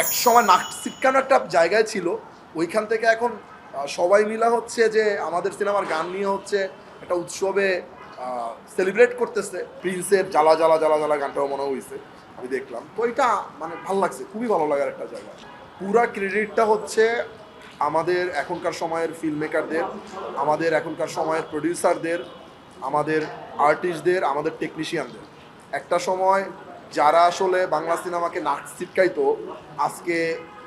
এক সময় নাক ছিটকানো একটা জায়গায় ছিল, ওইখান থেকে এখন সবাই মিলা হচ্ছে যে আমাদের সিনেমার গান নিয়ে হচ্ছে একটা উৎসবে সেলিব্রেট করতেছে। প্রিন্সের জ্বালা জ্বালা জ্বালা জ্বালা গানটাও মনে হয়েছে, আমি দেখলাম। তো এটা মানে ভালো লাগছে, খুবই ভালো লাগার একটা জায়গা। পুরা ক্রেডিটটা হচ্ছে আমাদের এখনকার সময়ের ফিল্ম মেকারদের, আমাদের এখনকার সময়ের প্রডিউসারদের, আমাদের আর্টিস্টদের, আমাদের টেকনিশিয়ানদের। একটা সময় যারা আসলে বাংলা সিনেমাকে নাক ছিটকাইতো, আজকে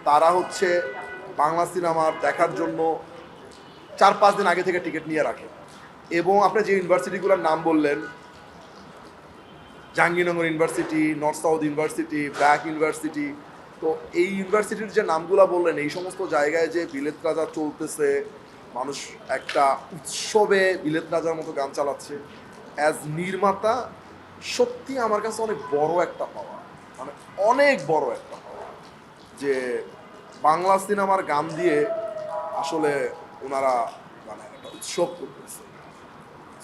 তারা হচ্ছে বাংলা সিনেমার দেখার জন্য 4-5 দিন আগে থেকে টিকিট নিয়ে রাখে। এবং আপনি যে ইউনিভার্সিটিগুলোর নাম বললেন, Jahangirnagar university, north south university, BRAC university, তো এই ইউনিভার্সিটির যে নামগুলো বললেন, এই সমস্ত জায়গায় যে বিলেত রাজা চলতেছে, মানুষ একটা উৎসবে বিলেত রাজার মতো গান চালাচ্ছে, অ্যাজ নির্মাতা সত্যি আমার কাছে অনেক বড় একটা পাওয়া, মানে অনেক বড় একটা পাওয়া যে বাংলা সিনেমার গান দিয়ে আসলে ওনারা মানে একটা উৎসব করতেছে।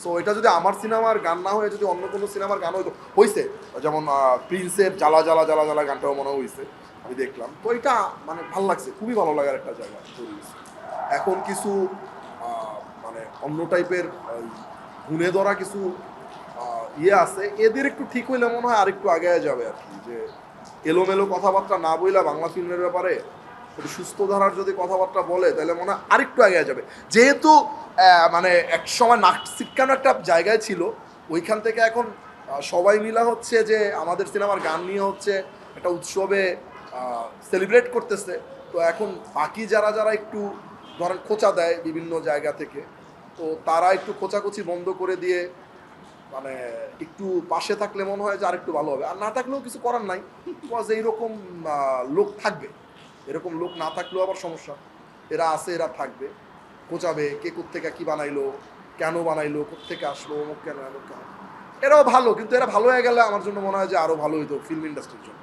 সো এটা যদি আমার সিনেমার গান না হয়ে যদি অন্য কোনো সিনেমার গান হয়েছে, যেমন প্রিন্সের জ্বালা জ্বালা জ্বালা জ্বালা গানটাও মনে হয়েছে, আমি দেখলাম। তো এটা মানে ভালো লাগছে, খুবই ভালো লাগার একটা জায়গা তৈরি হয়েছে। এখন কিছু মানে অন্য টাইপের গুণে ধরা কিছু ইয়ে আছে, এদের একটু ঠিক হইলে মনে হয় আরেকটু আগে যাবে আর কি, যে এলোমেলো কথাবার্তা না বইলা বাংলা ফিল্মের ব্যাপারে একটু সুস্থ ধারার যদি কথাবার্তা বলে, তাহলে মনে হয় আরেকটু আগে যাবে। যেহেতু মানে এক সময় নাক ছিটকানো একটা জায়গায় ছিল, ওইখান থেকে এখন সবাই মিলা হচ্ছে যে আমাদের সিনেমার গান নিয়ে হচ্ছে একটা উৎসবে সেলিব্রেট করতেছে। তো এখন বাকি যারা যারা একটু ধরেন খোঁচা দেয় বিভিন্ন জায়গা থেকে, তো তারা একটু খোঁচাখুচি বন্ধ করে দিয়ে মানে একটু পাশে থাকলে মনে হয় যে আরেকটু ভালো হবে। আর না থাকলেও কিছু করার নাই, বিকজ এইরকম লোক থাকবে। এরকম লোক না থাকলেও আবার সমস্যা, এরা আছে, এরা থাকবে, কোচাবে, কে কোত্থেকে কী বানাইলো, কেন বানাইলো, কোত্থেকে আসলো, অমুক কেন এমন কেন। এরাও ভালো, কিন্তু এরা ভালো হয়ে গেলে আমার জন্য মনে হয় যে আরও ভালো হইতো ফিল্ম ইন্ডাস্ট্রির জন্য।